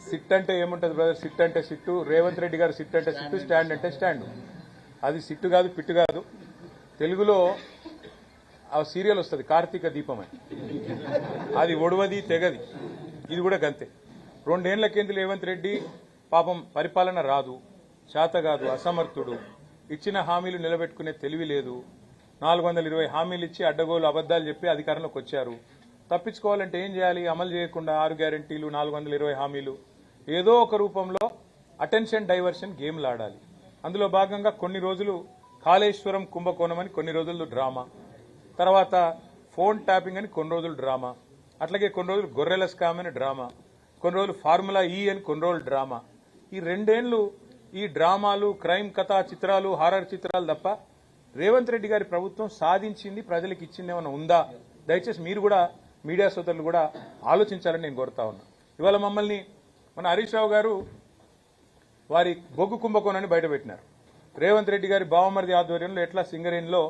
SIT అంటే ఏముంటది brother? SIT అంటే సిట్టు, రేవంత్ రెడ్డి గారు సిట్ అంటే సిట్టు, స్టాండ్ అంటే స్టాండ్. అది సిట్టు కాదు, పిట్టు కాదు. తెలుగులో ఆ సీరియల్ వస్తుంది కార్తీక దీపం అని, అది ఒడవది తెగది. ఇది కూడా గంతే. 2 ఏళ్ల కింద రేవంత్ రెడ్డి పాపం పరిపాలన రాదు, చేత కాదు, అసమర్థుడు, ఇచ్చిన హామీలు నిలబెట్టుకునే తెలివి లేదు. 420 హామీలు ఇచ్చి అడ్డగోలు అబద్దాలు చెప్పి అధికారంలోకి వచ్చారు. తప్పించుకోవాలంటే ఏం చేయాలి? అమలు చేయకుండా 6 గ్యారెంటీలు, 420 హామీలు, ఏదో ఒక రూపంలో అటెన్షన్ డైవర్షన్ గేమ్లు ఆడాలి. అందులో భాగంగా కొన్ని రోజులు కాళేశ్వరం కుంభకోణం అని కొన్ని రోజులు డ్రామా, తర్వాత ఫోన్ ట్యాపింగ్ అని కొన్ని రోజులు డ్రామా, అట్లాగే కొన్ని రోజులు గొర్రెల స్కామ్ అని డ్రామా, కొన్ని రోజులు ఫార్ములా ఈ అని కొన్ని రోజులు డ్రామా. ఈ 2 ఏళ్లు ఈ డ్రామాలు, క్రైమ్ కథా చిత్రాలు, హారర్ చిత్రాలు తప్ప రేవంత్ రెడ్డి గారి ప్రభుత్వం సాధించింది, ప్రజలకు ఇచ్చింది ఏమైనా ఉందా? దయచేసి మీరు కూడా, మీడియా సోదరులు కూడా ఆలోచించాలని నేను కోరుతా ఉన్నా. ఇవాళ మమ్మల్ని మన హరీష్ రావు గారు వారి బొగ్గు కుంభకోణాన్ని బయటపెట్టినారు. రేవంత్ రెడ్డి గారి బావమరిది ఆధ్వర్యంలో ఎట్లా సింగరేణిలో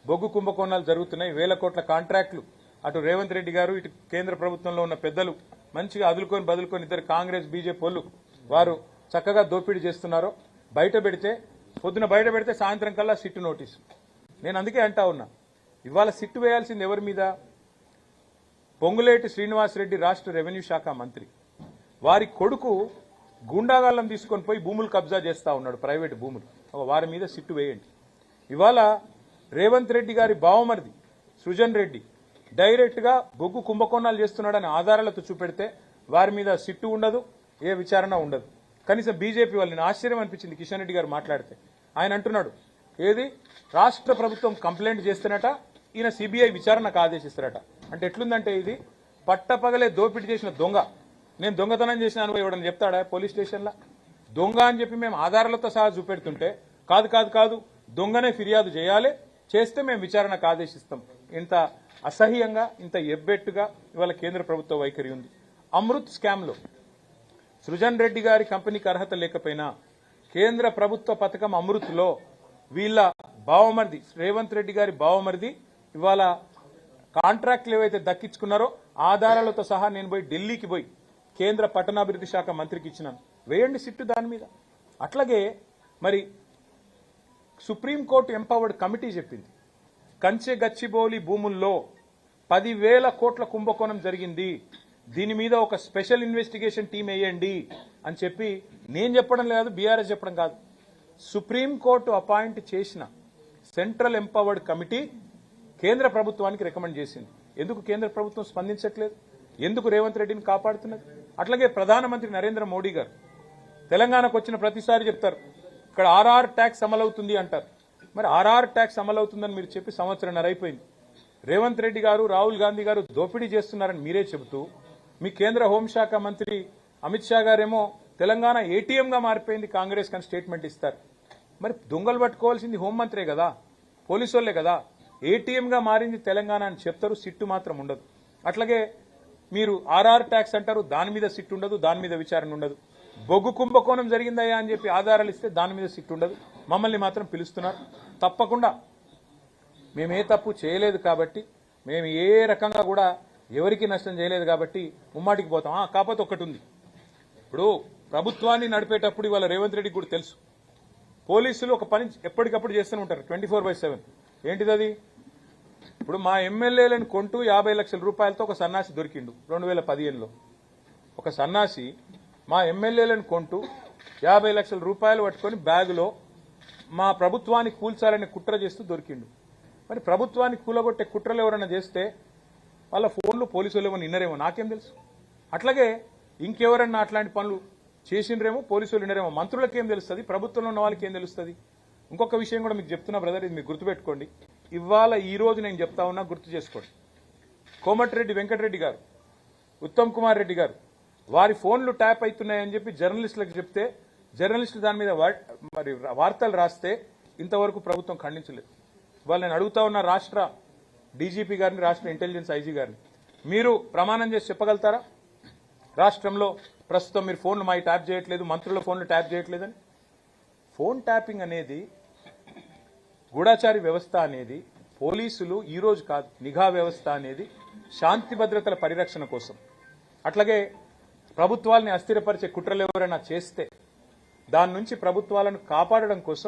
బొగ్గు కుంభకోణాలు జరుగుతున్నాయి, 1000 కోట్ల కాంట్రాక్టులు, అటు రేవంత్ రెడ్డి గారు ఇటు కేంద్ర ప్రభుత్వంలో ఉన్న పెద్దలు మంచిగా అదులుకొని బదులుకొని ఇద్దరు కాంగ్రెస్ బీజేపీ వాళ్ళు వారు చక్కగా దోపిడీ చేస్తున్నారో బయట పెడితే, పొద్దున బయట పెడితే సాయంత్రం కల్లా సిట్టు నోటీసు. నేను అందుకే అంటా ఉన్నా, ఇవాళ సిట్టు వేయాల్సింది ఎవరి మీద? పొంగులేటి శ్రీనివాసరెడ్డి రాష్ట్ర రెవెన్యూ శాఖ మంత్రి, వారి కొడుకు గూండాగాళ్ళం తీసుకొని పోయి భూములు కబ్జా చేస్తా ఉన్నాడు, ప్రైవేటు భూములు. వారి మీద సిట్టు వేయండి. ఇవాళ రేవంత్ రెడ్డి గారి బావమరిది సృజన్ రెడ్డి డైరెక్ట్ గా బొగ్గు కుంభకోణాలు చేస్తున్నాడని ఆధారాలతో చూపెడితే వారి మీద సిట్టు ఉండదు, ఏ విచారణ ఉండదు. కనీసం బీజేపీ వాళ్ళని ఆశ్చర్యం అనిపించింది కిషన్ రెడ్డి గారు మాట్లాడితే. ఆయన అంటున్నాడు, ఏది రాష్ట్ర ప్రభుత్వం కంప్లైంట్ చేస్తున్నట, ఈయన సిబిఐ విచారణకు ఆదేశిస్తారట. అంటే ఎట్లుందంటే ఇది పట్టపగలే దోపిడీ చేసిన దొంగ, నేను దొంగతనం చేసిన అనుభవం ఇవ్వడం చెప్తాడా పోలీస్ స్టేషన్లో? దొంగ అని చెప్పి మేము ఆధారాలతో సహా చూపెడుతుంటే కాదు కాదు కాదు దొంగనే ఫిర్యాదు చేయాలి, చేస్తే మేము విచారణకు ఆదేశిస్తాం. ఇంత అసహ్యంగా, ఇంత ఎబ్బెట్టుగా ఇవాళ కేంద్ర ప్రభుత్వ వైఖరి ఉంది. అమృత్ స్కామ్లో సృజన్ రెడ్డి గారి కంపెనీకి అర్హత లేకపోయినా కేంద్ర ప్రభుత్వ పథకం అమృత్లో వీళ్ళ బావమరిది రేవంత్ రెడ్డి గారి బావమరిది ఇవాళ కాంట్రాక్ట్లు ఏవైతే దక్కించుకున్నారో ఆధారాలతో సహా నేను పోయి ఢిల్లీకి పోయి కేంద్ర పట్టణాభివృద్ధి శాఖ మంత్రికి ఇచ్చినాను. వేయండి సిట్టు దాని మీద. అట్లాగే మరి సుప్రీంకోర్టు ఎంపవర్డ్ కమిటీ చెప్పింది, కంచె గచ్చిబౌలి భూముల్లో 10,000 కోట్ల కుంభకోణం జరిగింది, దీని మీద ఒక స్పెషల్ ఇన్వెస్టిగేషన్ టీం వేయండి అని చెప్పి నేను చెప్పడం లేదు, బీఆర్ఎస్ చెప్పడం కాదు, సుప్రీంకోర్టు అపాయింట్ చేసిన సెంట్రల్ ఎంపవర్డ్ కమిటీ కేంద్ర ప్రభుత్వానికి రికమెండ్ చేసింది. ఎందుకు కేంద్ర ప్రభుత్వం స్పందించట్లేదు? ఎందుకు రేవంత్ రెడ్డిని కాపాడుతున్నది? అట్లాగే ప్రధానమంత్రి నరేంద్ర మోడీ గారు తెలంగాణకు వచ్చిన ప్రతిసారి చెప్తారు, ఇక్కడ ఆర్ఆర్ ట్యాక్స్ అమలవుతుంది అంటారు. మరి ఆర్ఆర్ ట్యాక్స్ అమలవుతుందని మీరు చెప్పి 1.5 సంవత్సరం అయిపోయింది. రేవంత్ రెడ్డి గారు, రాహుల్ గాంధీ గారు దోపిడీ చేస్తున్నారని మీరే చెబుతూ, మీ కేంద్ర హోంశాఖ మంత్రి అమిత్ షా గారేమో తెలంగాణ ఏటీఎంగా మారిపోయింది కాంగ్రెస్ అని స్టేట్మెంట్ ఇస్తారు. మరి దొంగలు పట్టుకోవాల్సింది హోంమంత్రే కదా, పోలీసు వాళ్లే కదా. ఏటీఎంగా మారింది తెలంగాణ అని చెప్తారు, సిట్టు మాత్రం ఉండదు. అట్లాగే మీరు ఆర్ఆర్ ట్యాక్స్ అంటారు, దాని మీద సిట్టు ఉండదు, దాని మీద విచారణ ఉండదు. బొగ్గు కుంభకోణం జరిగిందయ్యా అని చెప్పి ఆధారాలు ఇస్తే దాని మీద సిట్టు ఉండదు. మమ్మల్ని మాత్రం పిలుస్తున్నారు. తప్పకుండా మేము ఏ తప్పు చేయలేదు కాబట్టి, మేము ఏ రకంగా కూడా ఎవరికి నష్టం చేయలేదు కాబట్టి ముమ్మాటికి పోతాం. కాకపోతే ఒకటి ఉంది, ఇప్పుడు ప్రభుత్వాన్ని నడిపేటప్పుడు ఇవాళ రేవంత్ రెడ్డికి కూడా తెలుసు, పోలీసులు ఒక పని ఎప్పటికప్పుడు చేస్తూనే ఉంటారు 24/7. ఏంటిది అది? ఇప్పుడు మా ఎమ్మెల్యేలను కొంటూ 50 లక్షల రూపాయలతో ఒక సన్నాసి దొరికిండు 2015లో. ఒక సన్నాసి మా ఎమ్మెల్యేలను కొంటూ 50 లక్షల రూపాయలు పట్టుకొని బ్యాగులో మా ప్రభుత్వాన్ని కూల్చాలని కుట్ర చేస్తూ దొరికిండు. మరి ప్రభుత్వాన్ని కూలగొట్టే కుట్రలు ఎవరైనా చేస్తే వాళ్ళ ఫోన్లు పోలీసులు ఏమో నిన్నరేమో, నాకేం తెలుసు. అట్లాగే ఇంకెవరన్నా అట్లాంటి పనులు చేసిండ్రేమో, పోలీసులు వినరేమో, మంత్రులకు ఏం తెలుస్తుంది, ప్రభుత్వంలో ఉన్న వాళ్ళకి ఏం తెలుస్తుంది. ఇంకొక విషయం కూడా మీకు చెప్తున్నా బ్రదర్, ఇది మీరు గుర్తుపెట్టుకోండి. ఇవాళ ఈ రోజు నేను చెప్తా ఉన్నా, గుర్తు చేసుకోండి. కోమటిరెడ్డి వెంకటరెడ్డి గారు, ఉత్తమ్ కుమార్ రెడ్డి గారు వారి ఫోన్లు ట్యాప్ అవుతున్నాయని చెప్పి జర్నలిస్టులకు చెప్తే, జర్నలిస్టులు దాని మీద మరి వార్తలు రాస్తే ఇంతవరకు ప్రభుత్వం ఖండించలేదు. ఇవాళ నేను అడుగుతా ఉన్న రాష్ట్ర డీజీపీ గారిని, రాష్ట్ర ఇంటెలిజెన్స్ ఐజీ గారిని, మీరు ప్రమాణం చేసి చెప్పగలుగుతారా రాష్ట్రంలో ప్రస్తుతం మీరు ఫోన్లు మా ట్యాప్ చేయట్లేదు, మంత్రుల ఫోన్లు ట్యాప్ చేయట్లేదని? ఫోన్ ట్యాపింగ్ అనేది, గూఢాచారి వ్యవస్థ అనేది పోలీసులు ఈ రోజు కాదు, నిఘా వ్యవస్థ అనేది శాంతి భద్రతల పరిరక్షణ కోసం. అట్లాగే ప్రభుత్వాల్ని అస్థిరపరిచే కుట్రలు ఎవరైనా చేస్తే దాని నుంచి ప్రభుత్వాలను కాపాడడం కోసం